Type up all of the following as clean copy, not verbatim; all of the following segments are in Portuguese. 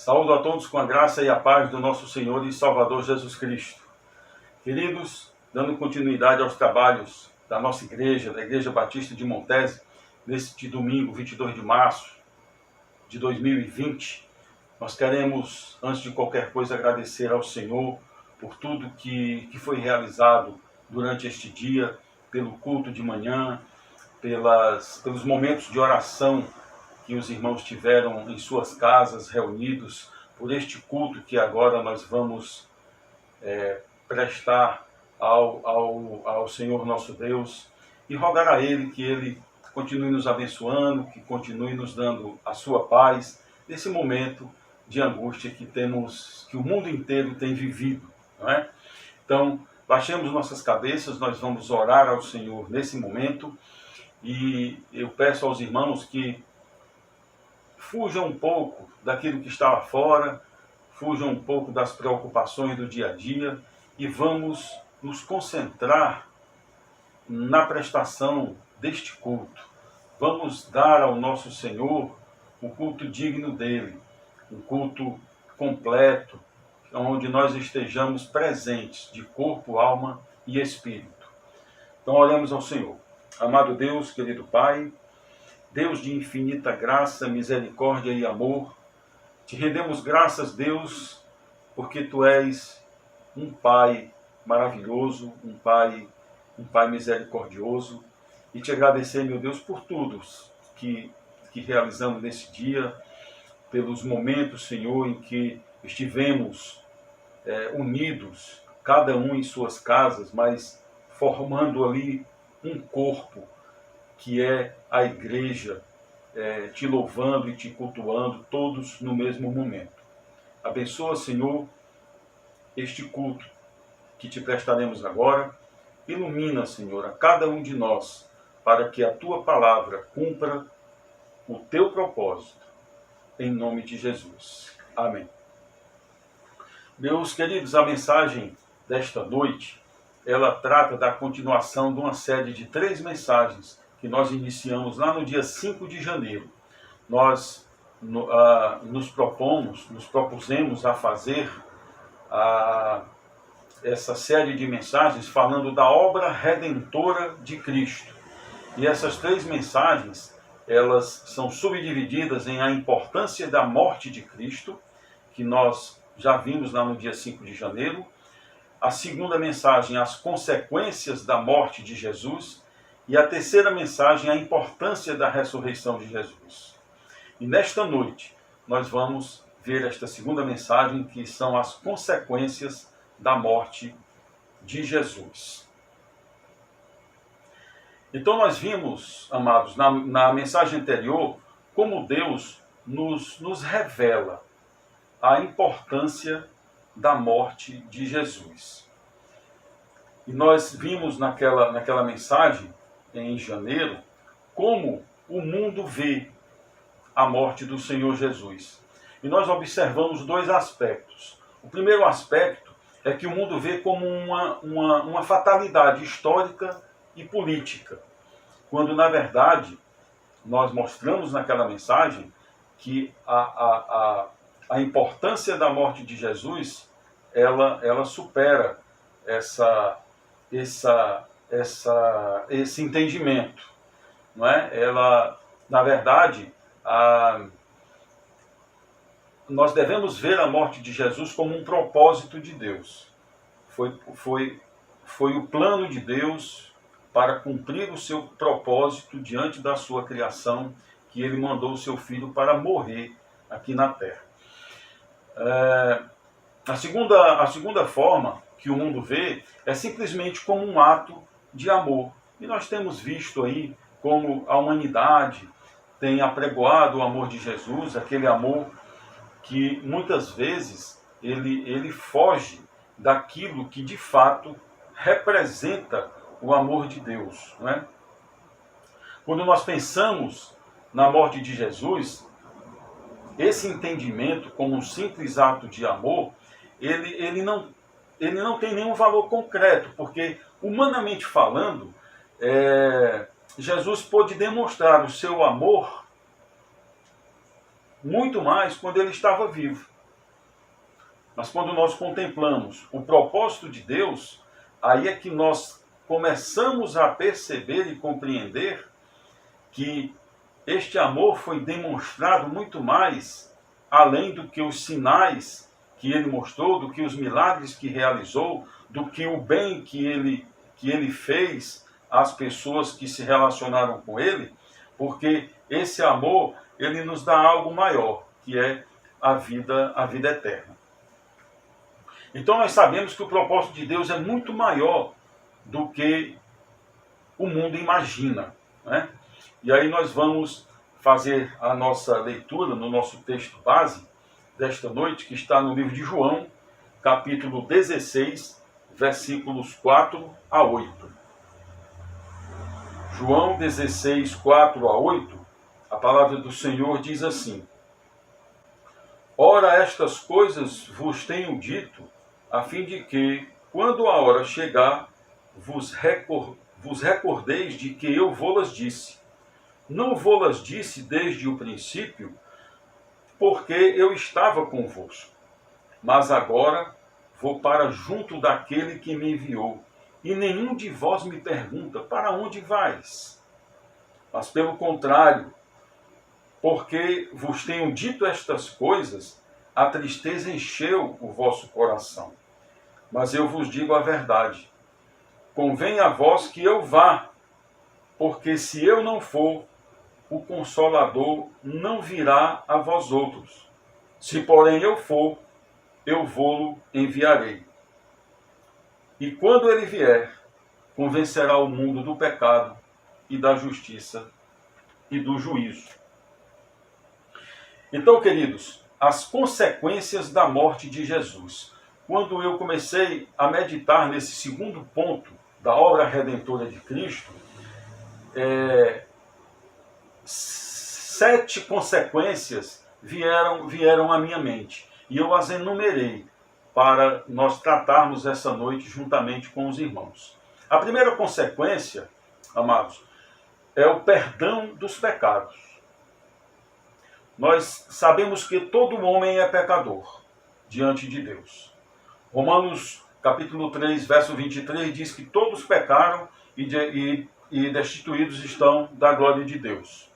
Saúdo a todos com a graça e a paz do nosso Senhor e Salvador Jesus Cristo. Queridos, dando continuidade aos trabalhos da nossa igreja, da Igreja Batista de Montese, neste domingo, 22 de março de 2020, nós queremos, antes de qualquer coisa, agradecer ao Senhor por tudo que foi realizado durante este dia, pelo culto de manhã, pelos momentos de oração que os irmãos tiveram em suas casas, reunidos, por este culto que agora nós vamos prestar ao Senhor nosso Deus, e rogar a Ele que Ele continue nos abençoando, que continue nos dando a sua paz, nesse momento de angústia que o mundo inteiro tem vivido, não é? Então, baixemos nossas cabeças, nós vamos orar ao Senhor nesse momento, e eu peço aos irmãos que fujam um pouco daquilo que está lá fora, fujam um pouco das preocupações do dia a dia e vamos nos concentrar na prestação deste culto. Vamos dar ao nosso Senhor o culto digno dele, um culto completo, onde nós estejamos presentes de corpo, alma e espírito. Então oremos ao Senhor. Amado Deus, querido Pai, Deus de infinita graça, misericórdia e amor, te rendemos graças, Deus, porque Tu és um Pai maravilhoso, um Pai misericordioso, e te agradecer, meu Deus, por tudo que realizamos nesse dia, pelos momentos, Senhor, em que estivemos unidos, cada um em suas casas, mas formando ali um corpo, que é a igreja, te louvando e te cultuando, todos no mesmo momento. Abençoa, Senhor, este culto que te prestaremos agora. Ilumina, Senhor, a cada um de nós, para que a Tua palavra cumpra o Teu propósito, em nome de Jesus. Amém. Meus queridos, a mensagem desta noite, ela trata da continuação de uma série de 3 mensagens que nós iniciamos lá no dia 5 de janeiro. Nós nos propusemos a fazer essa série de mensagens falando da obra redentora de Cristo. E essas 3 mensagens, elas são subdivididas em a importância da morte de Cristo, que nós já vimos lá no dia 5 de janeiro. A segunda mensagem, as consequências da morte de Jesus. E a terceira mensagem, a importância da ressurreição de Jesus. E nesta noite, nós vamos ver esta segunda mensagem, que são as consequências da morte de Jesus. Então nós vimos, amados, na mensagem anterior, como Deus nos revela a importância da morte de Jesus. E nós vimos naquela mensagem, em janeiro, como o mundo vê a morte do Senhor Jesus. E nós observamos 2 aspectos. O primeiro aspecto é que o mundo vê como uma fatalidade histórica e política, quando, na verdade, nós mostramos naquela mensagem que a importância da morte de Jesus, ela supera esse entendimento, não é? Ela, na verdade, nós devemos ver a morte de Jesus como um propósito de Deus. Foi o plano de Deus para cumprir o seu propósito diante da sua criação, que Ele mandou o seu Filho para morrer aqui na terra. A segunda forma que o mundo vê é simplesmente como um ato de amor. E nós temos visto aí como a humanidade tem apregoado o amor de Jesus, aquele amor que muitas vezes ele foge daquilo que de fato representa o amor de Deus, não é? Quando nós pensamos na morte de Jesus, esse entendimento como um simples ato de amor, ele não tem nenhum valor concreto, porque, humanamente falando, Jesus pôde demonstrar o seu amor muito mais quando ele estava vivo. Mas quando nós contemplamos o propósito de Deus, aí é que nós começamos a perceber e compreender que este amor foi demonstrado muito mais além do que os sinais que ele mostrou, do que os milagres que realizou, do que o bem que ele fez às pessoas que se relacionaram com ele, porque esse amor, ele nos dá algo maior, que é a vida eterna. Então nós sabemos que o propósito de Deus é muito maior do que o mundo imagina, né? E aí nós vamos fazer a nossa leitura no nosso texto base desta noite, que está no livro de João, capítulo 16, versículos 4 a 8. João 16, 4 a 8, a palavra do Senhor diz assim: Ora, estas coisas vos tenho dito, a fim de que, quando a hora chegar, vos recordeis de que eu vô-las disse. Não vô-las disse desde o princípio, porque eu estava convosco. Mas agora vou para junto daquele que me enviou, e nenhum de vós me pergunta, para onde vais? Mas pelo contrário, porque vos tenho dito estas coisas, a tristeza encheu o vosso coração. Mas eu vos digo a verdade. Convém a vós que eu vá, porque se eu não for, o Consolador não virá a vós outros. Se, porém, eu for, eu vô-lo enviarei. E quando ele vier, convencerá o mundo do pecado e da justiça e do juízo. Então, queridos, as consequências da morte de Jesus. Quando eu comecei a meditar nesse segundo ponto da obra redentora de Cristo, 7 consequências vieram à minha mente. E eu as enumerei para nós tratarmos essa noite juntamente com os irmãos. A primeira consequência, amados, é o perdão dos pecados. Nós sabemos que todo homem é pecador diante de Deus. Romanos capítulo 3, verso 23 diz que todos pecaram e destituídos estão da glória de Deus.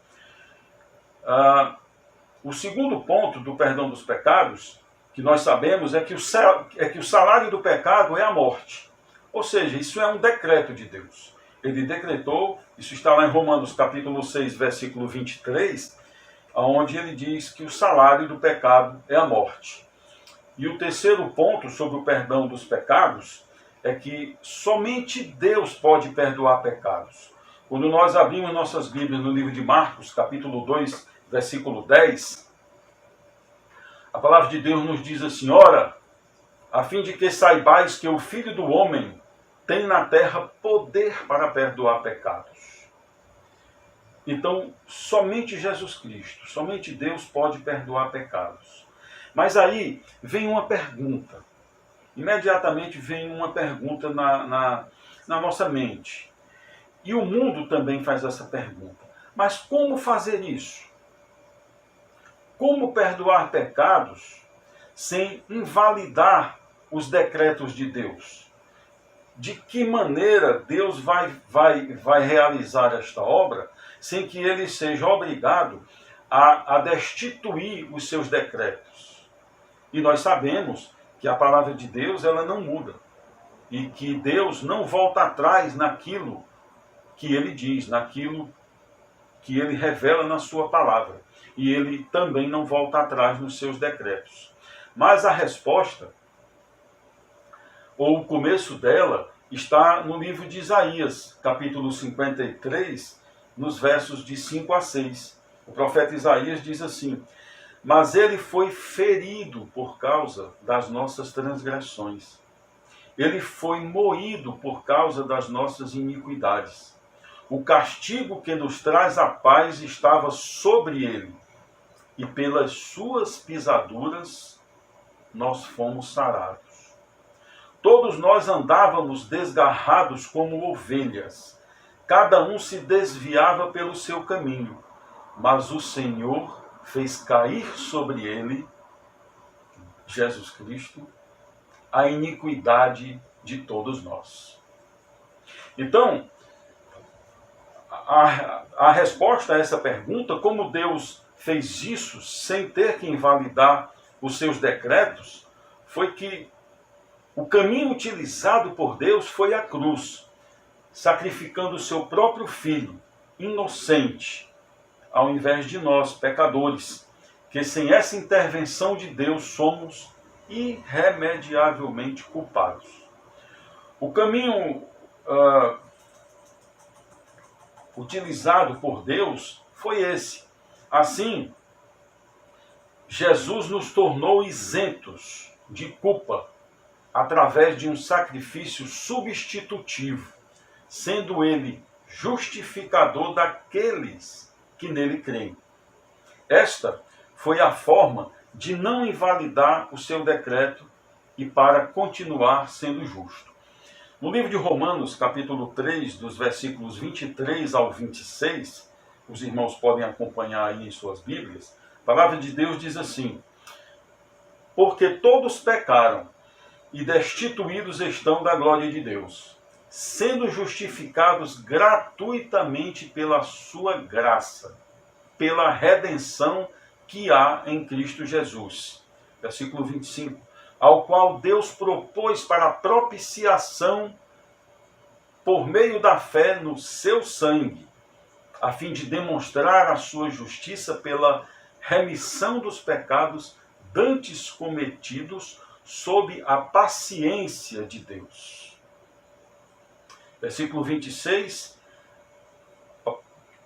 O segundo ponto do perdão dos pecados, que nós sabemos, é que o salário do pecado é a morte. Ou seja, isso é um decreto de Deus. Ele decretou, isso está lá em Romanos capítulo 6, versículo 23, onde ele diz que o salário do pecado é a morte. E o terceiro ponto sobre o perdão dos pecados é que somente Deus pode perdoar pecados. Quando nós abrimos nossas Bíblias no livro de Marcos, capítulo 2, versículo 10, a palavra de Deus nos diz assim: Ora, a fim de que saibais que o Filho do Homem tem na terra poder para perdoar pecados. Então, somente Jesus Cristo, somente Deus pode perdoar pecados. Mas aí vem uma pergunta. Imediatamente vem uma pergunta na nossa mente. E o mundo também faz essa pergunta. Mas como fazer isso? Como perdoar pecados sem invalidar os decretos de Deus? De que maneira Deus vai realizar esta obra sem que ele seja obrigado a destituir os seus decretos? E nós sabemos que a palavra de Deus ela não muda. E que Deus não volta atrás naquilo que ele diz, naquilo que ele revela na sua palavra. E ele também não volta atrás nos seus decretos. Mas a resposta, ou o começo dela, está no livro de Isaías, capítulo 53, nos versos de 5 a 6. O profeta Isaías diz assim: Mas ele foi ferido por causa das nossas transgressões. Ele foi moído por causa das nossas iniquidades. O castigo que nos traz a paz estava sobre ele, e pelas suas pisaduras nós fomos sarados. Todos nós andávamos desgarrados como ovelhas, cada um se desviava pelo seu caminho, mas o Senhor fez cair sobre ele Jesus Cristo, a iniquidade de todos nós. Então, a resposta a essa pergunta, como Deus fez isso sem ter que invalidar os seus decretos, foi que o caminho utilizado por Deus foi a cruz, sacrificando o seu próprio filho, inocente, ao invés de nós, pecadores, que sem essa intervenção de Deus somos irremediavelmente culpados. O caminho utilizado por Deus foi esse. Assim, Jesus nos tornou isentos de culpa através de um sacrifício substitutivo, sendo ele justificador daqueles que nele creem. Esta foi a forma de não invalidar o seu decreto e para continuar sendo justo. No livro de Romanos, capítulo 3, dos versículos 23 ao 26, os irmãos podem acompanhar aí em suas Bíblias, a palavra de Deus diz assim: porque todos pecaram e destituídos estão da glória de Deus, sendo justificados gratuitamente pela sua graça, pela redenção que há em Cristo Jesus. Versículo 25. Ao qual Deus propôs para a propiciação por meio da fé no seu sangue, a fim de demonstrar a sua justiça pela remissão dos pecados dantes cometidos sob a paciência de Deus. Versículo 26.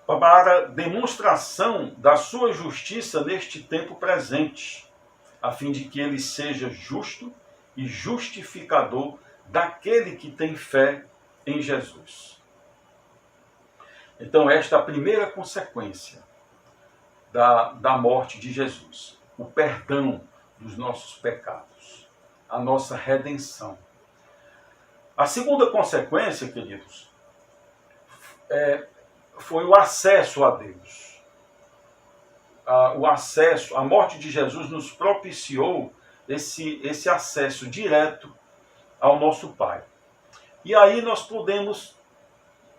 Para demonstração da sua justiça neste tempo presente, a fim de que ele seja justo e justificador daquele que tem fé em Jesus. Então, esta é a primeira consequência da morte de Jesus. O perdão dos nossos pecados. A nossa redenção. A segunda consequência, queridos, foi o acesso a Deus. O acesso, a morte de Jesus nos propiciou esse acesso direto ao nosso Pai. E aí nós podemos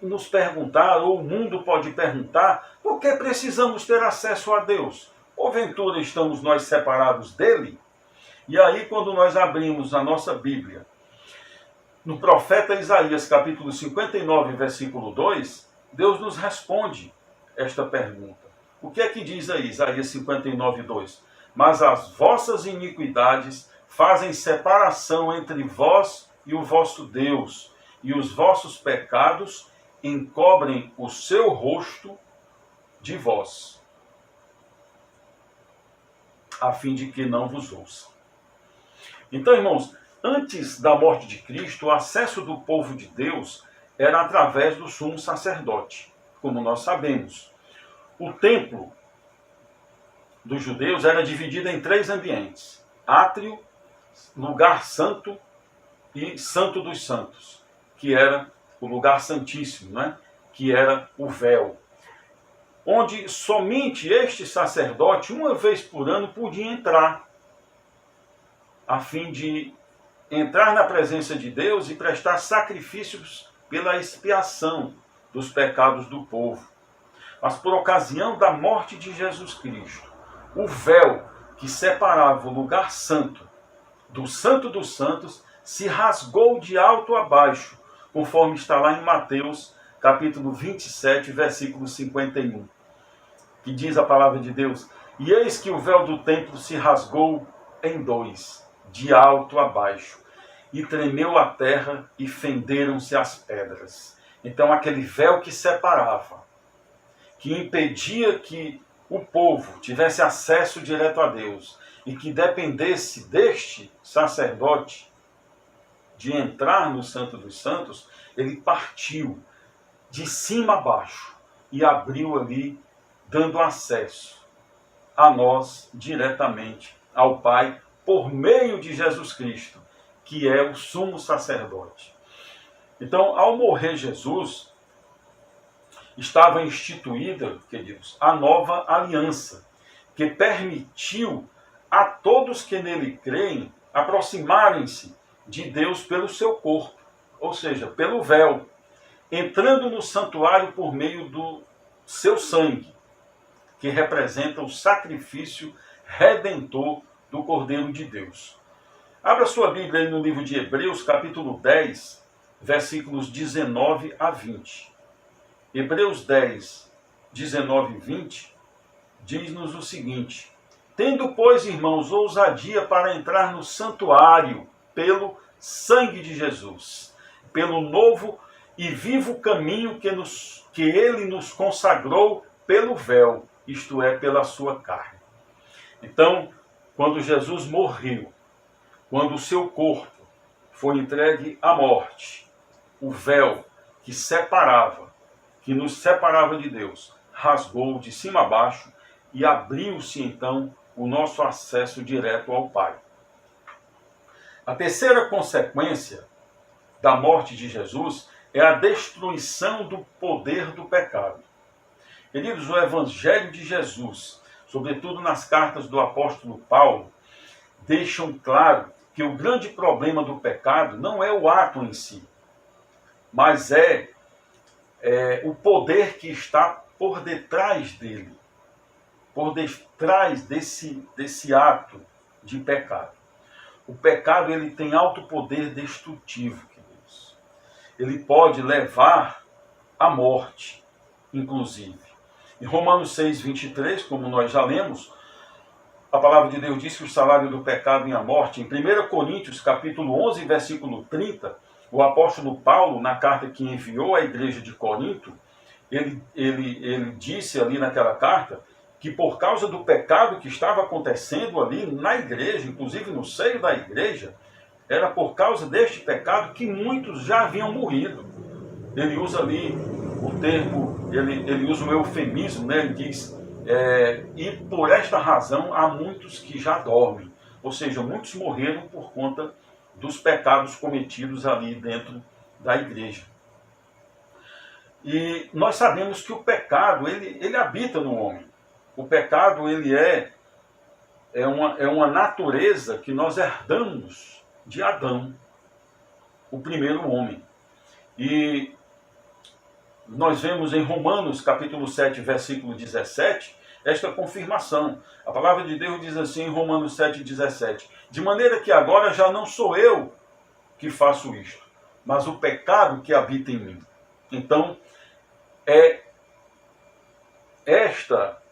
nos perguntar, ou o mundo pode perguntar, por que precisamos ter acesso a Deus? Porventura estamos nós separados dele? E aí quando nós abrimos a nossa Bíblia, no profeta Isaías, capítulo 59, versículo 2, Deus nos responde esta pergunta. O que é que diz aí, Isaías 59, 2? Mas as vossas iniquidades fazem separação entre vós e o vosso Deus, e os vossos pecados encobrem o seu rosto de vós, a fim de que não vos ouça. Então, irmãos, antes da morte de Cristo, o acesso do povo de Deus era através do sumo sacerdote, como nós sabemos. O templo dos judeus era dividido em 3 ambientes: átrio, lugar santo e santo dos santos, que era o lugar santíssimo, né? Que era o véu, onde somente este sacerdote, uma vez por ano, podia entrar, a fim de entrar na presença de Deus e prestar sacrifícios pela expiação dos pecados do povo. Mas por ocasião da morte de Jesus Cristo, o véu que separava o lugar santo dos santos se rasgou de alto a baixo, conforme está lá em Mateus, capítulo 27, versículo 51, que diz a palavra de Deus: e eis que o véu do templo se rasgou em 2, de alto a baixo, e tremeu a terra e fenderam-se as pedras. Então aquele véu que separava, que impedia que o povo tivesse acesso direto a Deus e que dependesse deste sacerdote de entrar no Santo dos Santos, ele partiu de cima a baixo e abriu ali, dando acesso a nós diretamente ao Pai por meio de Jesus Cristo, que é o sumo sacerdote. Então, ao morrer Jesus, estava instituída, queridos, a nova aliança, que permitiu a todos que nele creem aproximarem-se de Deus pelo seu corpo, ou seja, pelo véu, entrando no santuário por meio do seu sangue, que representa o sacrifício redentor do Cordeiro de Deus. Abra sua Bíblia aí no livro de Hebreus, capítulo 10, versículos 19 a 20. Hebreus 10, 19 e 20, diz-nos o seguinte: tendo, pois, irmãos, ousadia para entrar no santuário pelo sangue de Jesus, pelo novo e vivo caminho que ele nos consagrou pelo véu, isto é, pela sua carne. Então, quando Jesus morreu, quando o seu corpo foi entregue à morte, o véu que separava, que nos separava de Deus, rasgou de cima a baixo e abriu-se então o nosso acesso direto ao Pai. A terceira consequência da morte de Jesus é a destruição do poder do pecado. Queridos, o Evangelho de Jesus, sobretudo nas cartas do apóstolo Paulo, deixam claro que o grande problema do pecado não é o ato em si, mas é o poder que está por detrás dele, por detrás desse ato de pecado. O pecado, ele tem alto poder destrutivo, queridos. Ele pode levar à morte, inclusive. Em Romanos 6, 23, como nós já lemos, a palavra de Deus diz que o salário do pecado é a morte. Em 1 Coríntios, capítulo 11, versículo 30, o apóstolo Paulo, na carta que enviou à igreja de Corinto, ele disse ali naquela carta que por causa do pecado que estava acontecendo ali na igreja, inclusive no seio da igreja, era por causa deste pecado que muitos já haviam morrido. Ele usa ali o termo, ele usa um eufemismo, né? Ele diz, e por esta razão há muitos que já dormem. Ou seja, muitos morreram por conta dos pecados cometidos ali dentro da igreja. E nós sabemos que o pecado, ele habita no homem. O pecado, ele é uma natureza que nós herdamos de Adão, o primeiro homem. E nós vemos em Romanos, capítulo 7, versículo 17, esta confirmação. A palavra de Deus diz assim em Romanos 7, 17: de maneira que agora já não sou eu que faço isto, mas o pecado que habita em mim. Então, é esta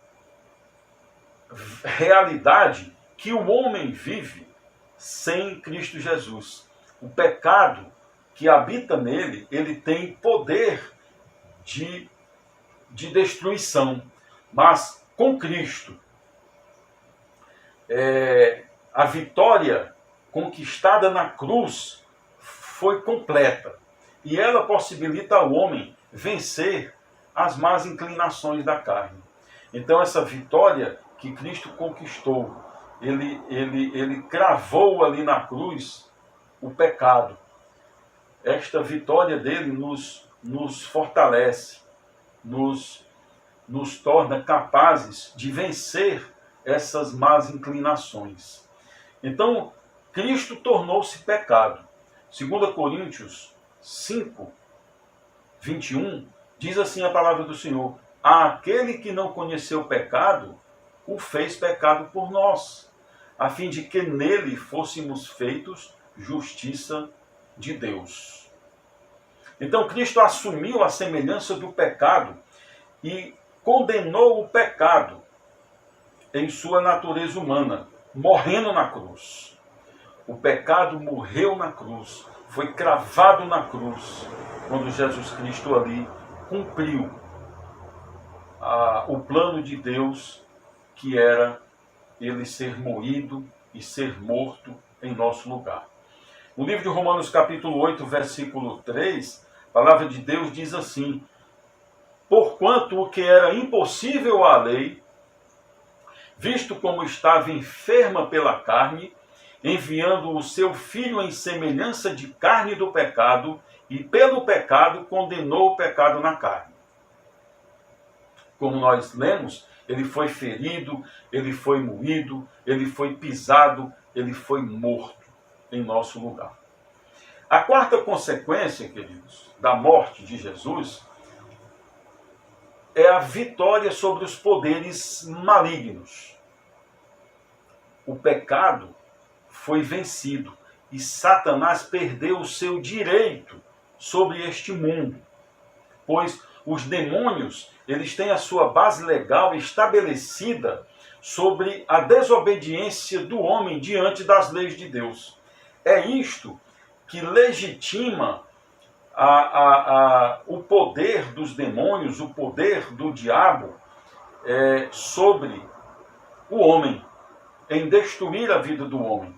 realidade que o homem vive sem Cristo Jesus. O pecado que habita nele, ele tem poder de destruição. Mas com Cristo, a vitória conquistada na cruz foi completa. E ela possibilita ao homem vencer as más inclinações da carne. Então essa vitória que Cristo conquistou, ele cravou ali na cruz o pecado. Esta vitória dele nos fortalece, nos torna capazes de vencer essas más inclinações. Então, Cristo tornou-se pecado. 2 Coríntios 5, 21, diz assim a palavra do Senhor: aquele que não conheceu o pecado, o fez pecado por nós, a fim de que nele fôssemos feitos justiça de Deus. Então Cristo assumiu a semelhança do pecado e condenou o pecado em sua natureza humana, morrendo na cruz. O pecado morreu na cruz, foi cravado na cruz, quando Jesus Cristo ali cumpriu o plano de Deus, que era ele ser moído e ser morto em nosso lugar. No livro de Romanos capítulo 8, versículo 3, a palavra de Deus diz assim: porquanto o que era impossível à lei, visto como estava enferma pela carne, enviando o seu Filho em semelhança de carne do pecado, e pelo pecado condenou o pecado na carne. Como nós lemos, ele foi ferido, ele foi moído, ele foi pisado, ele foi morto em nosso lugar. A quarta consequência, queridos, da morte de Jesus é a vitória sobre os poderes malignos. O pecado foi vencido e Satanás perdeu o seu direito sobre este mundo, pois os demônios, eles têm a sua base legal estabelecida sobre a desobediência do homem diante das leis de Deus. É isto que legitima o poder dos demônios, o poder do diabo sobre o homem, em destruir a vida do homem,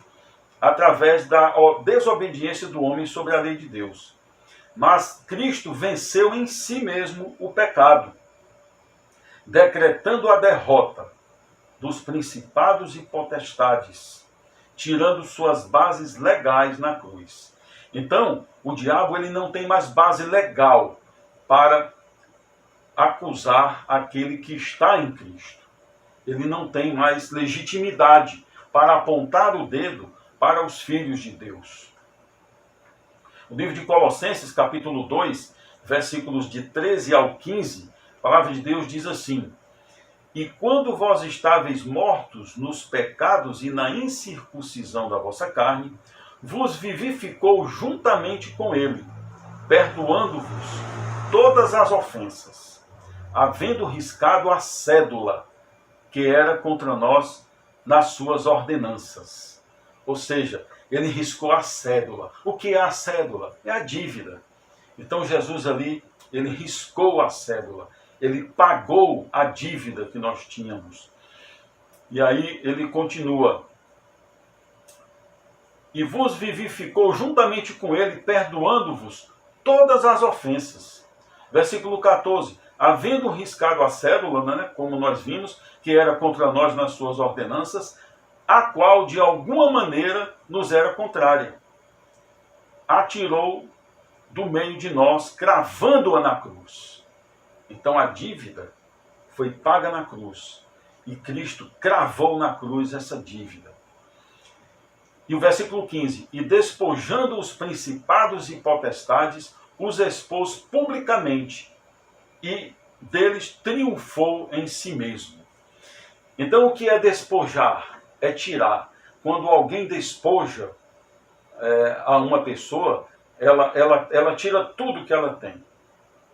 através da desobediência do homem sobre a lei de Deus. Mas Cristo venceu em si mesmo o pecado, decretando a derrota dos principados e potestades, tirando suas bases legais na cruz. Então, o diabo ele não tem mais base legal para acusar aquele que está em Cristo. Ele não tem mais legitimidade para apontar o dedo para os filhos de Deus. O livro de Colossenses, capítulo 2, versículos de 13 ao 15, a palavra de Deus diz assim: E quando vós estáveis mortos nos pecados e na incircuncisão da vossa carne, vos vivificou juntamente com ele, perdoando-vos todas as ofensas, havendo riscado a cédula que era contra nós nas suas ordenanças. Ou seja, ele riscou a cédula. O que é a cédula? É a dívida. Então Jesus ali, ele riscou a cédula. Ele pagou a dívida que nós tínhamos. E aí ele continua: E vos vivificou juntamente com ele, perdoando-vos todas as ofensas. Versículo 14. Havendo riscado a cédula, né, como nós vimos, que era contra nós nas suas ordenanças, a qual de alguma maneira nos era contrária, atirou do meio de nós, cravando-a na cruz. Então a dívida foi paga na cruz, e Cristo cravou na cruz essa dívida. E o versículo 15: E despojando os principados e potestades, os expôs publicamente, e deles triunfou em si mesmo. Então o que é despojar? É tirar. Quando alguém despoja a uma pessoa, ela tira tudo que ela tem.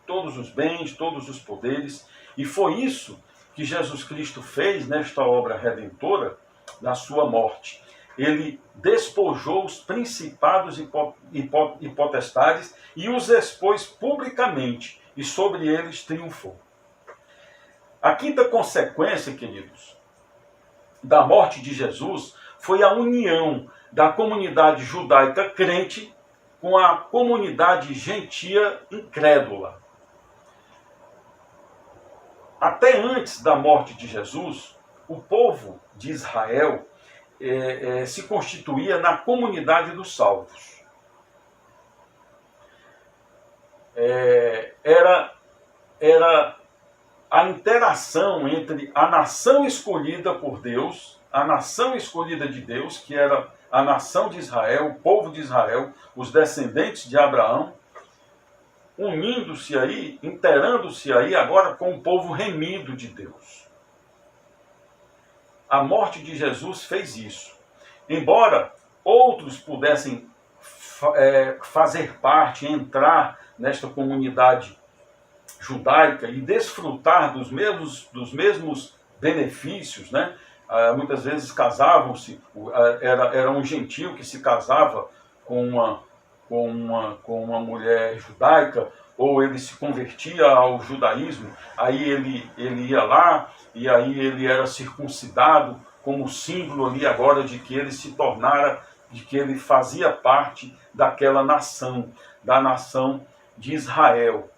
Todos os bens, todos os poderes. E foi isso que Jesus Cristo fez nesta obra redentora, na sua morte. Ele despojou os principados e potestades e os expôs publicamente, e sobre eles triunfou. A quinta consequência, queridos, da morte de Jesus foi a união da comunidade judaica crente com a comunidade gentia incrédula. Até antes da morte de Jesus, o povo de Israel se constituía na comunidade dos salvos. Era a interação entre a nação escolhida por Deus, a nação escolhida de Deus, que era a nação de Israel, o povo de Israel, os descendentes de Abraão, unindo-se aí, interando-se aí agora com o povo remido de Deus. A morte de Jesus fez isso. Embora outros pudessem fazer parte, entrar nesta comunidade judaica e desfrutar dos mesmos benefícios, né? Muitas vezes casavam-se, era um gentio que se casava com uma mulher judaica, ou ele se convertia ao judaísmo, aí ele ia lá, e aí ele era circuncidado, como símbolo ali agora de que ele se tornara, de que ele fazia parte daquela nação, da nação de Israel.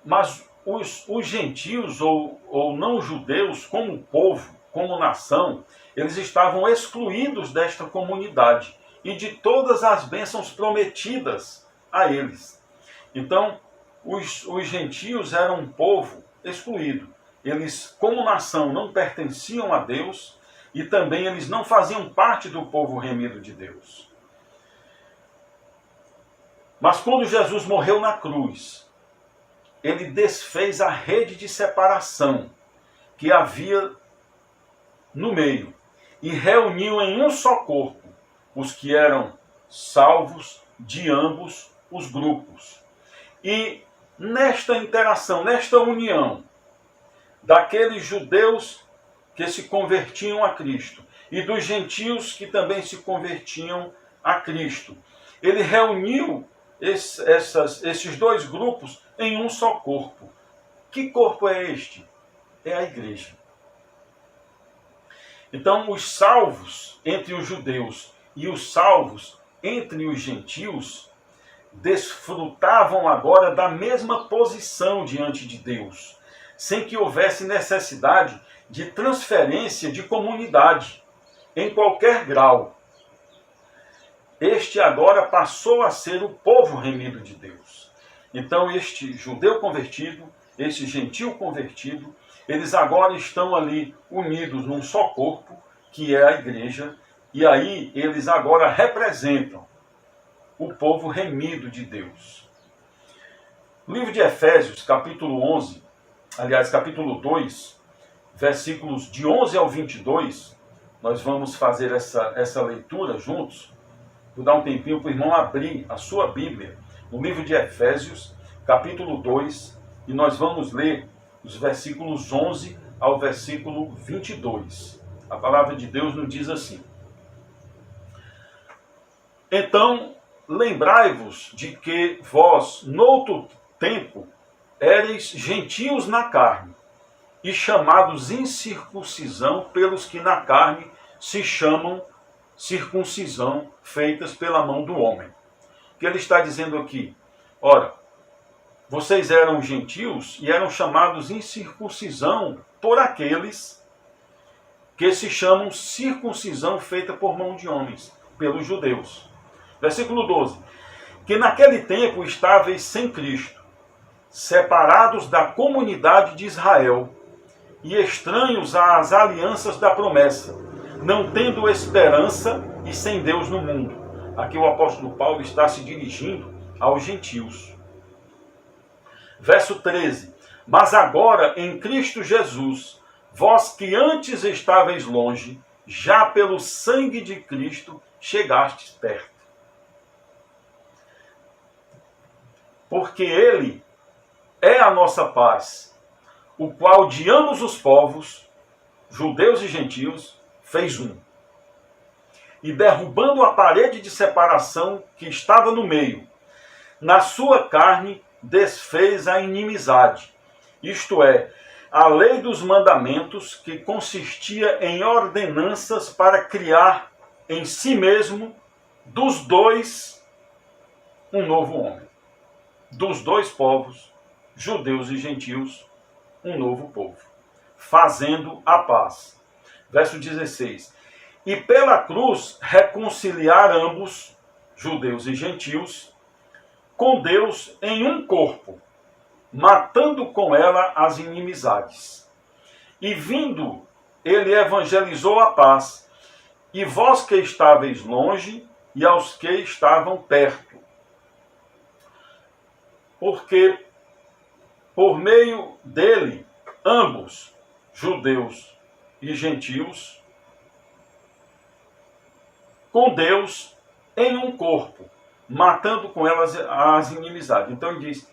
Mas os gentios ou não judeus, como povo, como nação, eles estavam excluídos desta comunidade e de todas as bênçãos prometidas a eles. Então, os gentios eram um povo excluído. Eles, como nação, não pertenciam a Deus e também eles não faziam parte do povo remido de Deus. Mas quando Jesus morreu na cruz, ele desfez a rede de separação que havia no meio e reuniu em um só corpo os que eram salvos de ambos os grupos. E nesta interação, nesta união daqueles judeus que se convertiam a Cristo e dos gentios que também se convertiam a Cristo, ele reuniu esses dois grupos em um só corpo. Que corpo é este? É a igreja. Então, os salvos entre os judeus e os salvos entre os gentios desfrutavam agora da mesma posição diante de Deus, sem que houvesse necessidade de transferência de comunidade, em qualquer grau. Este agora passou a ser o povo remido de Deus. Então, este judeu convertido, esse gentil convertido, eles agora estão ali unidos num só corpo, que é a igreja, e aí eles agora representam o povo remido de Deus. No livro de Efésios, capítulo 11, aliás, capítulo 2, versículos de 11 ao 22, nós vamos fazer essa leitura juntos. Vou dar um tempinho para o irmão abrir a sua Bíblia no livro de Efésios, capítulo 2, e nós vamos ler os versículos 11 ao versículo 22. A palavra de Deus nos diz assim: Então, lembrai-vos de que vós, noutro tempo, éreis gentios na carne, e chamados incircuncisão pelos que na carne se chamam circuncisão, feitas pela mão do homem. O que ele está dizendo aqui? Ora, vocês eram gentios e eram chamados incircuncisão por aqueles que se chamam circuncisão feita por mão de homens, pelos judeus. Versículo 12. Que naquele tempo estáveis sem Cristo, separados da comunidade de Israel e estranhos às alianças da promessa, não tendo esperança e sem Deus no mundo. Aqui o apóstolo Paulo está se dirigindo aos gentios. Verso 13. Mas agora em Cristo Jesus, vós que antes estáveis longe, já pelo sangue de Cristo chegastes perto. Porque Ele é a nossa paz, o qual de ambos os povos, judeus e gentios, fez um. E derrubando a parede de separação que estava no meio, na sua carne desfez a inimizade, isto é, a lei dos mandamentos, que consistia em ordenanças para criar em si mesmo dos dois um novo homem. Dos dois povos, judeus e gentios, um novo povo, fazendo a paz. Verso 16. E pela cruz reconciliar ambos, judeus e gentios, com Deus em um corpo, matando com ela as inimizades. E vindo, ele evangelizou a paz, e vós que estáveis longe, e aos que estavam perto. Porque por meio dele, ambos, judeus e gentios, com Deus em um corpo, matando com elas as inimizades. Então ele diz,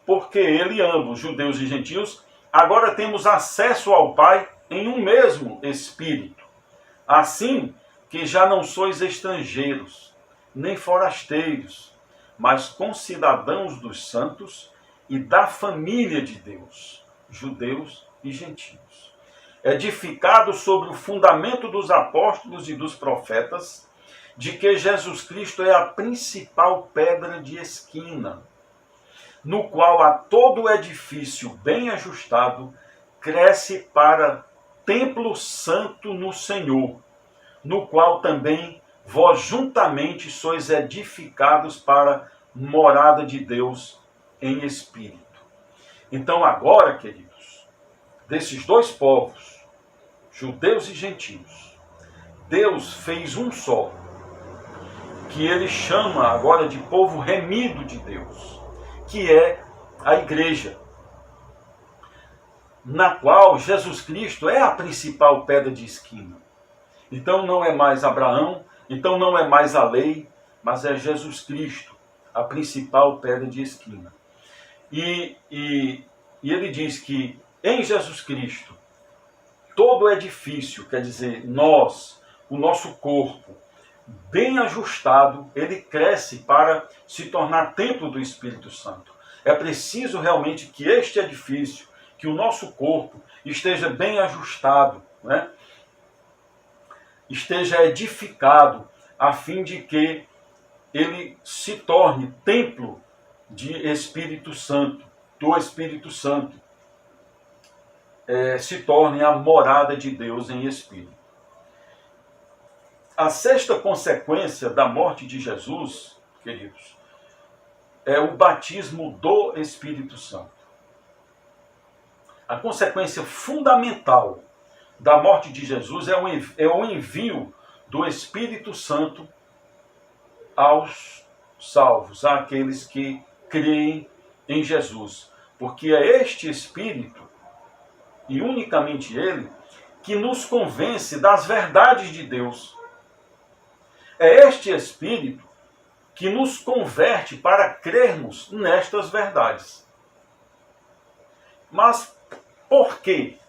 porque ele, ambos, judeus e gentios, agora temos acesso ao Pai em um mesmo Espírito. Assim que já não sois estrangeiros, nem forasteiros, mas concidadãos dos santos e da família de Deus, judeus e gentios, edificados sobre o fundamento dos apóstolos e dos profetas, de que Jesus Cristo é a principal pedra de esquina, no qual a todo edifício bem ajustado cresce para templo santo no Senhor, no qual também vós juntamente sois edificados para morada de Deus em espírito. Então agora, queridos, desses dois povos, judeus e gentios, Deus fez um só, que ele chama agora de povo remido de Deus, que é a igreja, na qual Jesus Cristo é a principal pedra de esquina. Então não é mais Abraão, então não é mais a lei, mas é Jesus Cristo, a principal pedra de esquina. E ele diz que em Jesus Cristo, todo edifício, quer dizer, nós, o nosso corpo, bem ajustado, ele cresce para se tornar templo do Espírito Santo. É preciso realmente que este edifício, que o nosso corpo esteja bem ajustado, né? Esteja edificado, a fim de que ele se torne templo de Espírito Santo, do Espírito Santo, se torne a morada de Deus em Espírito. A sexta consequência da morte de Jesus, queridos, é o batismo do Espírito Santo. A consequência fundamental da morte de Jesus é o envio do Espírito Santo aos salvos, àqueles que creem em Jesus. Porque é este Espírito, e unicamente ele, que nos convence das verdades de Deus. É este Espírito que nos converte para crermos nestas verdades. Mas por que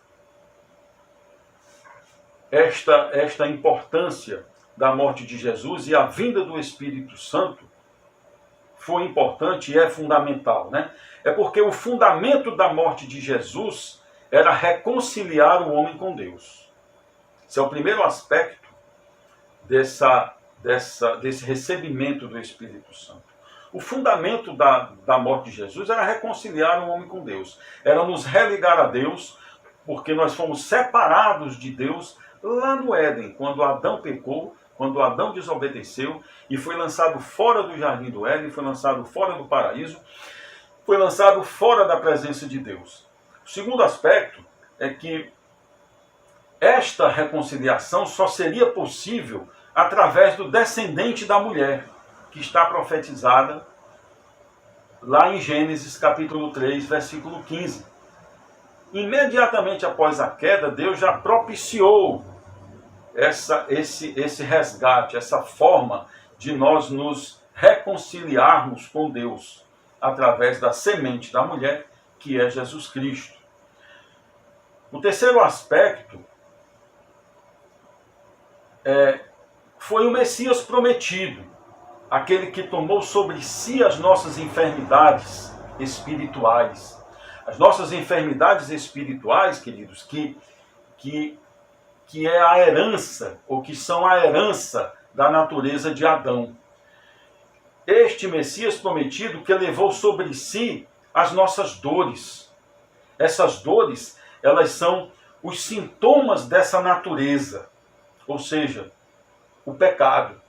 esta importância da morte de Jesus e a vinda do Espírito Santo foi importante e é fundamental, né? É porque o fundamento da morte de Jesus era reconciliar o homem com Deus. Esse é o primeiro aspecto desse recebimento do Espírito Santo. O fundamento da morte de Jesus era reconciliar o homem com Deus. Era nos religar a Deus, porque nós fomos separados de Deus lá no Éden, quando Adão pecou, quando Adão desobedeceu e foi lançado fora do jardim do Éden, foi lançado fora do paraíso, foi lançado fora da presença de Deus. O segundo aspecto é que esta reconciliação só seria possível através do descendente da mulher, que está profetizada lá em Gênesis capítulo 3, versículo 15. Imediatamente após a queda, Deus já propiciou esse resgate, essa forma de nós nos reconciliarmos com Deus através da semente da mulher, que é Jesus Cristo. O terceiro aspecto foi o Messias prometido, aquele que tomou sobre si as nossas enfermidades espirituais. As nossas enfermidades espirituais, queridos, que é a herança, ou que são a herança da natureza de Adão. Este Messias prometido que levou sobre si as nossas dores. Essas dores, elas são os sintomas dessa natureza, ou seja, o pecado.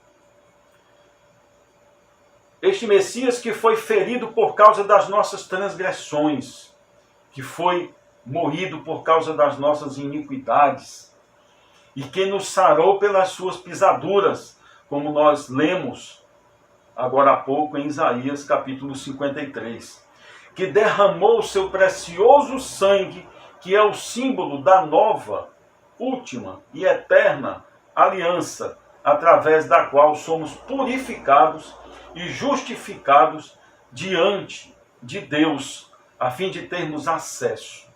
Este Messias que foi ferido por causa das nossas transgressões, que foi moído por causa das nossas iniquidades, e que nos sarou pelas suas pisaduras, como nós lemos agora há pouco em Isaías capítulo 53, que derramou o seu precioso sangue, que é o símbolo da nova, última e eterna aliança, através da qual somos purificados e justificados diante de Deus, a fim de termos acesso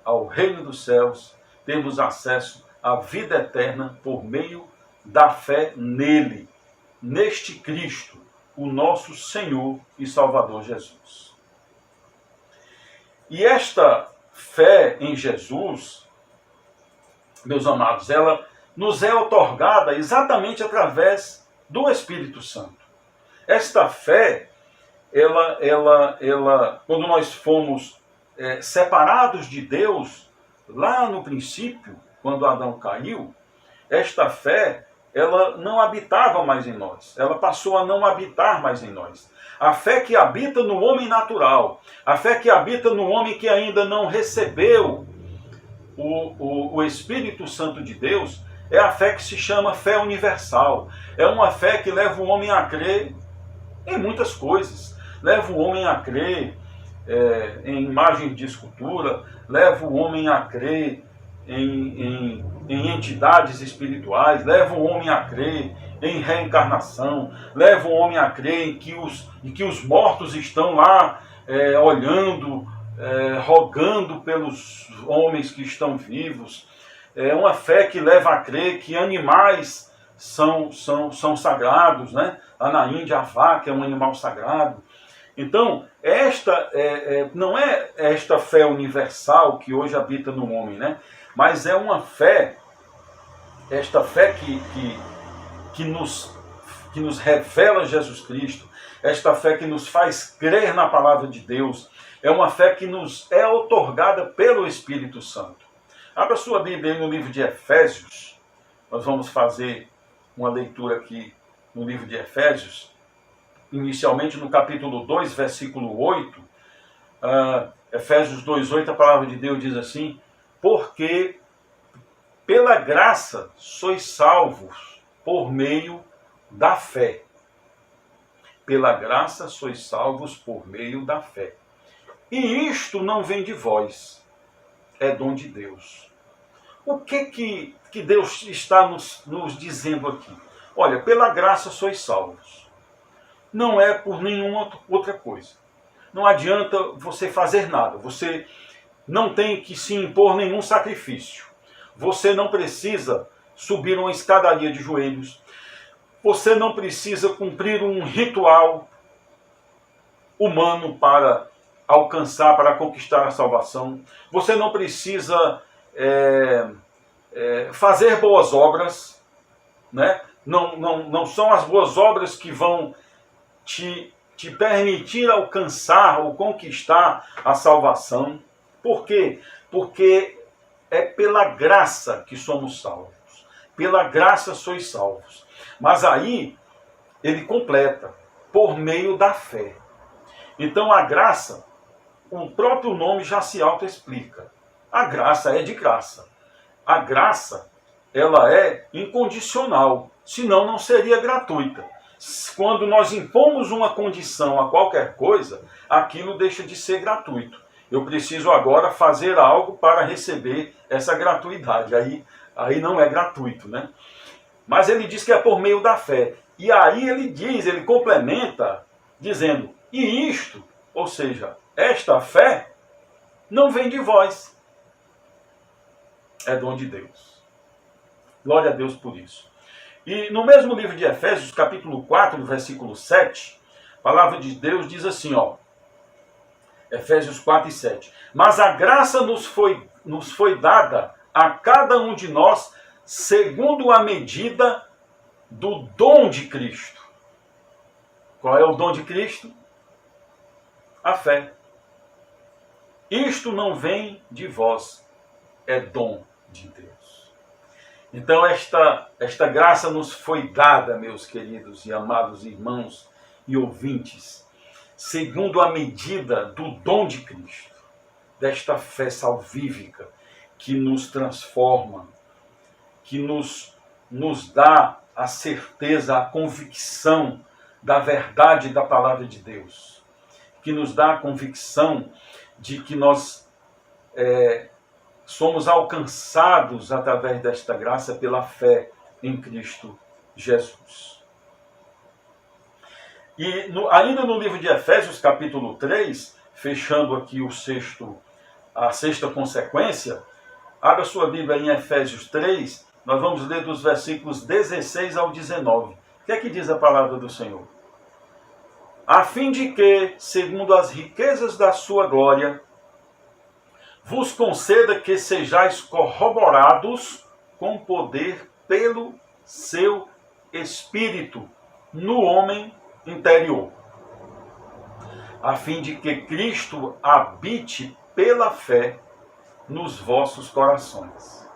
ao reino dos céus, termos acesso à vida eterna por meio da fé nele, neste Cristo, o nosso Senhor e Salvador Jesus. E esta fé em Jesus, meus amados, ela nos é otorgada exatamente através do Espírito Santo. Esta fé, quando nós fomos separados de Deus, lá no princípio, quando Adão caiu, esta fé, ela não habitava mais em nós. Ela passou a não habitar mais em nós. A fé que habita no homem natural, a fé que habita no homem que ainda não recebeu o Espírito Santo de Deus, é a fé que se chama fé universal. É uma fé que leva o homem a crer em muitas coisas. Leva o homem a crer em imagens de escultura, leva o homem a crer em entidades espirituais, leva o homem a crer em reencarnação, leva o homem a crer em que os mortos estão lá olhando, rogando pelos homens que estão vivos. É uma fé que leva a crer que animais são sagrados, né? Lá na Índia, a vaca é um animal sagrado. Então, esta não é esta fé universal que hoje habita no homem, né? Mas é uma fé, esta fé que nos revela Jesus Cristo, esta fé que nos faz crer na palavra de Deus, é uma fé que nos é outorgada pelo Espírito Santo. Abra sua Bíblia aí no livro de Efésios. Nós vamos fazer uma leitura aqui no livro de Efésios, inicialmente no capítulo 2, versículo 8. Efésios 2:8, a palavra de Deus diz assim: porque pela graça sois salvos por meio da fé. Pela graça sois salvos por meio da fé. E isto não vem de vós, é dom de Deus. O que Deus está nos dizendo aqui? Olha, pela graça sois salvos. Não é por nenhuma outra coisa. Não adianta você fazer nada. Você não tem que se impor nenhum sacrifício. Você não precisa subir uma escadaria de joelhos. Você não precisa cumprir um ritual humano para alcançar, para conquistar a salvação. Você não precisa fazer boas obras, né? Não são as boas obras que vão te permitir alcançar ou conquistar a salvação. Por quê? Porque é pela graça que somos salvos. Pela graça sois salvos. Mas aí ele completa, por meio da fé. Então a graça, o próprio nome já se autoexplica. A graça é de graça. A graça, ela é incondicional, senão não seria gratuita. Quando nós impomos uma condição a qualquer coisa, aquilo deixa de ser gratuito. Eu preciso agora fazer algo para receber essa gratuidade. Aí não é gratuito, né? Mas ele diz que é por meio da fé. E aí ele complementa, dizendo, e isto, ou seja, esta fé, não vem de vós. É dom de Deus. Glória a Deus por isso. E no mesmo livro de Efésios, capítulo 4, versículo 7, a palavra de Deus diz assim, Efésios 4 e 7. Mas a graça nos foi dada a cada um de nós segundo a medida do dom de Cristo. Qual é o dom de Cristo? A fé. Isto não vem de vós, é dom de Deus. Então esta graça nos foi dada, meus queridos e amados irmãos e ouvintes, segundo a medida do dom de Cristo, desta fé salvífica que nos transforma, que nos dá a certeza, a convicção da verdade da palavra de Deus, que nos dá a convicção de que nós somos alcançados através desta graça pela fé em Cristo Jesus. E ainda no livro de Efésios, capítulo 3, fechando aqui a sexta consequência, abra sua Bíblia em Efésios 3, nós vamos ler dos versículos 16 ao 19. O que é que diz a palavra do Senhor? A fim de que, segundo as riquezas da sua glória, vos conceda que sejais corroborados com poder pelo seu Espírito no homem interior, a fim de que Cristo habite pela fé nos vossos corações,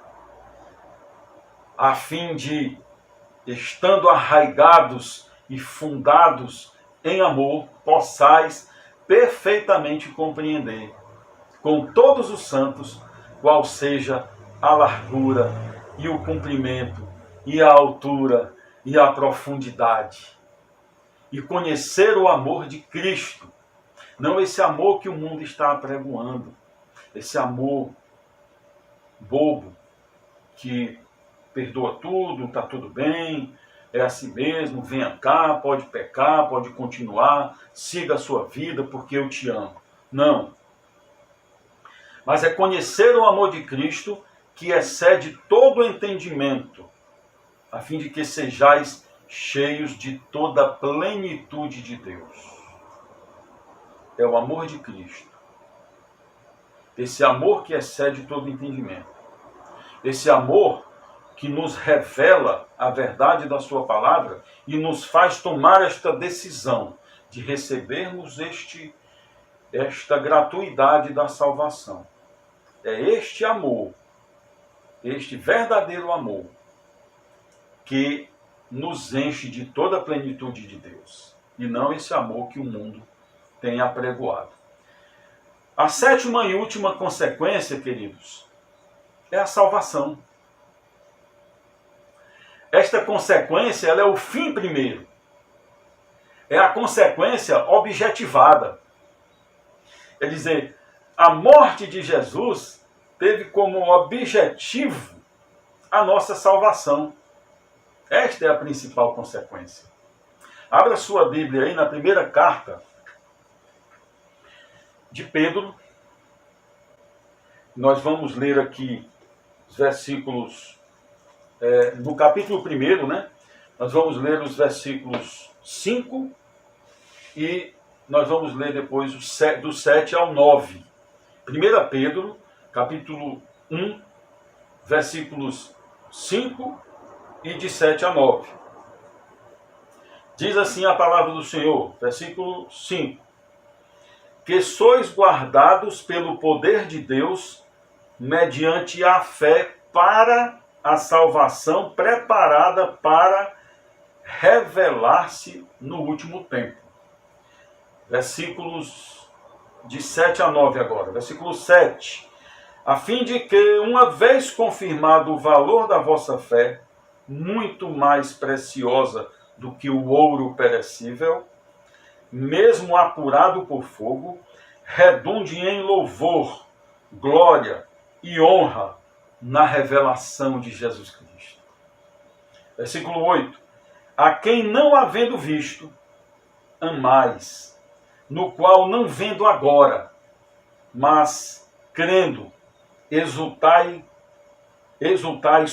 a fim de, estando arraigados e fundados em amor, possais perfeitamente compreender, com todos os santos, qual seja a largura e o comprimento e a altura e a profundidade. E conhecer o amor de Cristo, não esse amor que o mundo está apregoando, esse amor bobo, que perdoa tudo, está tudo bem, é assim mesmo, venha cá, pode pecar, pode continuar, siga a sua vida porque eu te amo. Não. Mas é conhecer o amor de Cristo que excede todo o entendimento, a fim de que sejais cheios de toda a plenitude de Deus. É o amor de Cristo. Esse amor que excede todo entendimento. Esse amor que nos revela a verdade da sua palavra e nos faz tomar esta decisão de recebermos esta gratuidade da salvação. É este amor, este verdadeiro amor, que nos enche de toda a plenitude de Deus. E não esse amor que o mundo tem apregoado. A sétima e última consequência, queridos, é a salvação. Esta consequência, ela é o fim primeiro. É a consequência objetivada. Quer dizer, a morte de Jesus teve como objetivo a nossa salvação. Esta é a principal consequência. Abra sua Bíblia aí na primeira carta de Pedro. Nós vamos ler aqui os versículos, no capítulo 1, né? Nós vamos ler os versículos 5 e nós vamos ler depois do 7 ao 9. 1 Pedro, capítulo 1, versículos 5 e de 7 a 9. Diz assim a palavra do Senhor, versículo 5. Que sois guardados pelo poder de Deus, mediante a fé, para a salvação preparada para revelar-se no último tempo. Versículos de 7 a 9 agora. Versículo 7. A fim de que, uma vez confirmado o valor da vossa fé, muito mais preciosa do que o ouro perecível, mesmo apurado por fogo, redunde em louvor, glória e honra na revelação de Jesus Cristo. Versículo 8. A quem não havendo visto, amais, no qual não vendo agora, mas crendo, exultais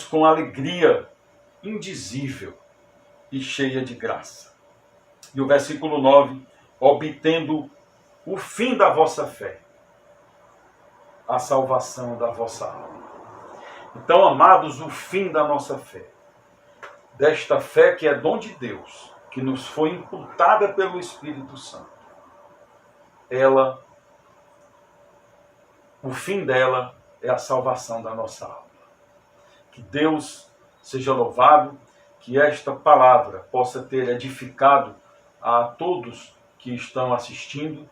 com alegria indizível e cheia de graça. E o versículo 9, obtendo o fim da vossa fé, a salvação da vossa alma. Então, amados, o fim da nossa fé, desta fé que é dom de Deus, que nos foi imputada pelo Espírito Santo, o fim dela é a salvação da nossa alma. Que Deus seja louvado, que esta palavra possa ter edificado a todos que estão assistindo,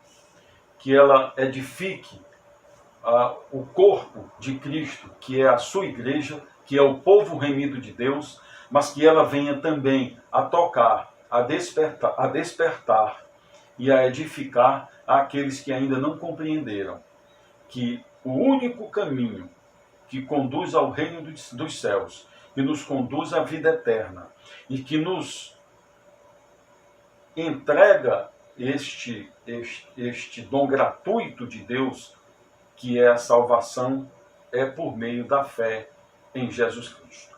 que ela edifique o corpo de Cristo, que é a sua igreja, que é o povo remido de Deus, mas que ela venha também a tocar, a despertar e a edificar aqueles que ainda não compreenderam que o único caminho que conduz ao reino dos céus, que nos conduz à vida eterna e que nos entrega este dom gratuito de Deus, que é a salvação, é por meio da fé em Jesus Cristo.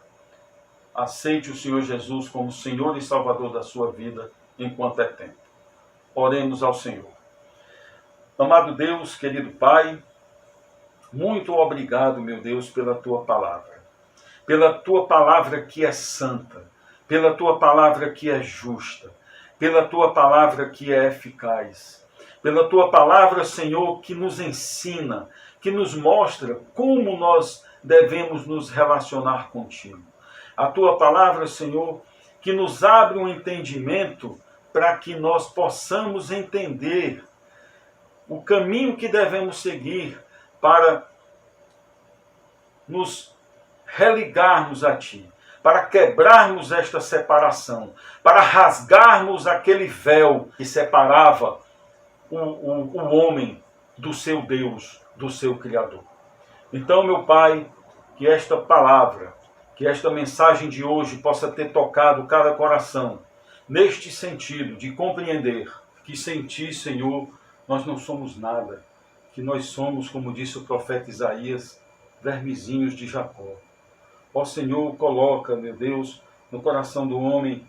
Aceite o Senhor Jesus como Senhor e Salvador da sua vida enquanto é tempo. Oremos ao Senhor. Amado Deus, querido Pai, muito obrigado, meu Deus, pela Tua palavra. Pela Tua palavra que é santa, pela Tua palavra que é justa, pela Tua palavra que é eficaz, pela Tua palavra, Senhor, que nos ensina, que nos mostra como nós devemos nos relacionar contigo. A Tua palavra, Senhor, que nos abre um entendimento para que nós possamos entender o caminho que devemos seguir para nos religarmos a Ti, para quebrarmos esta separação, para rasgarmos aquele véu que separava o homem do seu Deus, do seu Criador. Então, meu Pai, que esta palavra, que esta mensagem de hoje possa ter tocado cada coração, neste sentido de compreender que sem Ti, Senhor, nós não somos nada, que nós somos, como disse o profeta Isaías, vermezinhos de Jacó. Ó Senhor, coloca, meu Deus, no coração do homem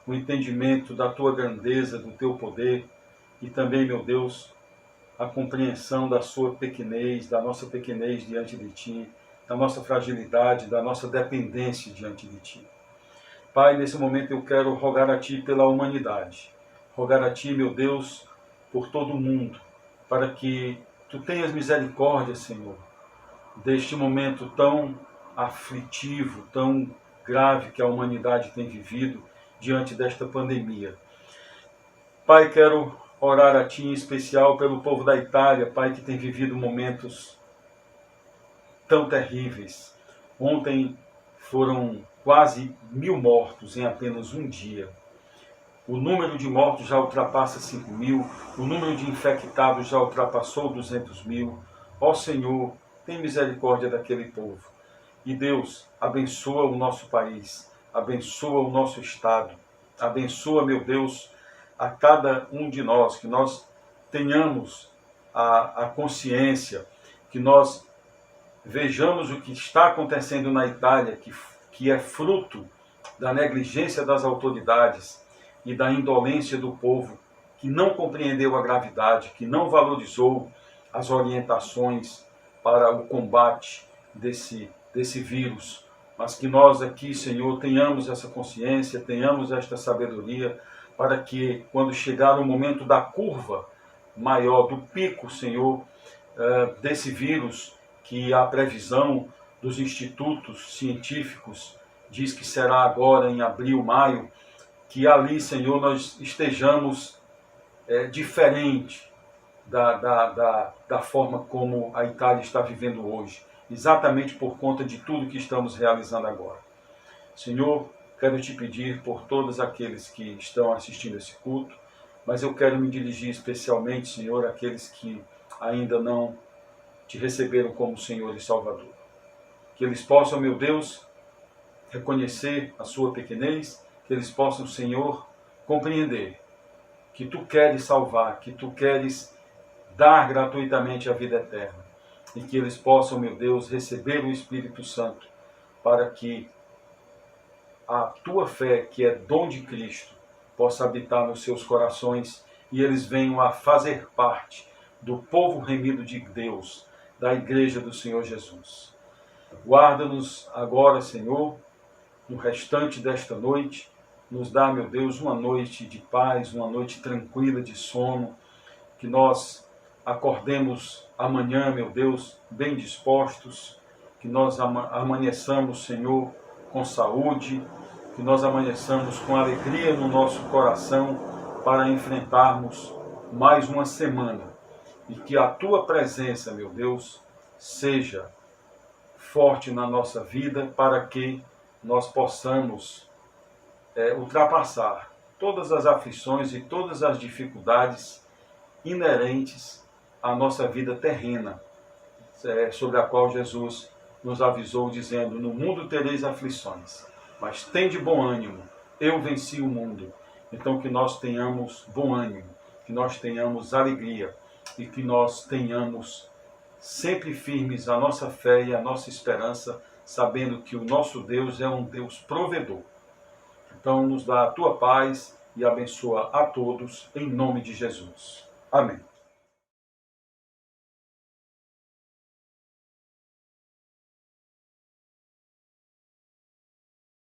o entendimento da Tua grandeza, do Teu poder e também, meu Deus, a compreensão da sua pequenez, da nossa pequenez diante de Ti, da nossa fragilidade, da nossa dependência diante de Ti. Pai, nesse momento eu quero rogar a Ti pela humanidade, rogar a Ti, meu Deus, por todo o mundo, para que Tu tenhas misericórdia, Senhor, deste momento tão aflitivo, tão grave que a humanidade tem vivido diante desta pandemia. Pai, quero orar a Ti em especial pelo povo da Itália, Pai, que tem vivido momentos tão terríveis. Ontem foram quase 1000 mortos em apenas um dia. O número de mortos já ultrapassa 5.000, o número de infectados já ultrapassou 200.000. Ó Senhor, tem misericórdia daquele povo. E Deus, abençoa o nosso país, abençoa o nosso Estado, abençoa, meu Deus, a cada um de nós, que nós tenhamos a consciência, que nós vejamos o que está acontecendo na Itália, que é fruto da negligência das autoridades e da indolência do povo, que não compreendeu a gravidade, que não valorizou as orientações para o combate desse vírus, mas que nós aqui, Senhor, tenhamos essa consciência, tenhamos esta sabedoria, para que quando chegar o momento da curva maior, do pico, Senhor, desse vírus, que a previsão dos institutos científicos diz que será agora em abril, maio, que ali, Senhor, nós estejamos diferente da forma como a Itália está vivendo hoje, exatamente por conta de tudo que estamos realizando agora. Senhor, quero Te pedir por todos aqueles que estão assistindo esse culto, mas eu quero me dirigir especialmente, Senhor, àqueles que ainda não Te receberam como Senhor e Salvador. Que eles possam, meu Deus, reconhecer a sua pequenez, que eles possam, Senhor, compreender que Tu queres salvar, que Tu queres dar gratuitamente a vida eterna. E que eles possam, meu Deus, receber o Espírito Santo, para que a Tua fé, que é dom de Cristo, possa habitar nos seus corações e eles venham a fazer parte do povo remido de Deus, da Igreja do Senhor Jesus. Guarda-nos agora, Senhor, no restante desta noite. Nos dá, meu Deus, uma noite de paz, uma noite tranquila de sono, que nós acordemos amanhã, meu Deus, bem dispostos, que nós amanheçamos, Senhor, com saúde, que nós amanheçamos com alegria no nosso coração para enfrentarmos mais uma semana e que a Tua presença, meu Deus, seja forte na nossa vida para que nós possamos ultrapassar todas as aflições e todas as dificuldades inerentes à nossa vida terrena, sobre a qual Jesus nos avisou dizendo: no mundo tereis aflições, mas tende bom ânimo, eu venci o mundo. Então que nós tenhamos bom ânimo, que nós tenhamos alegria e que nós tenhamos sempre firmes a nossa fé e a nossa esperança, sabendo que o nosso Deus é um Deus provedor. Então nos dá a Tua paz e abençoa a todos, em nome de Jesus. Amém.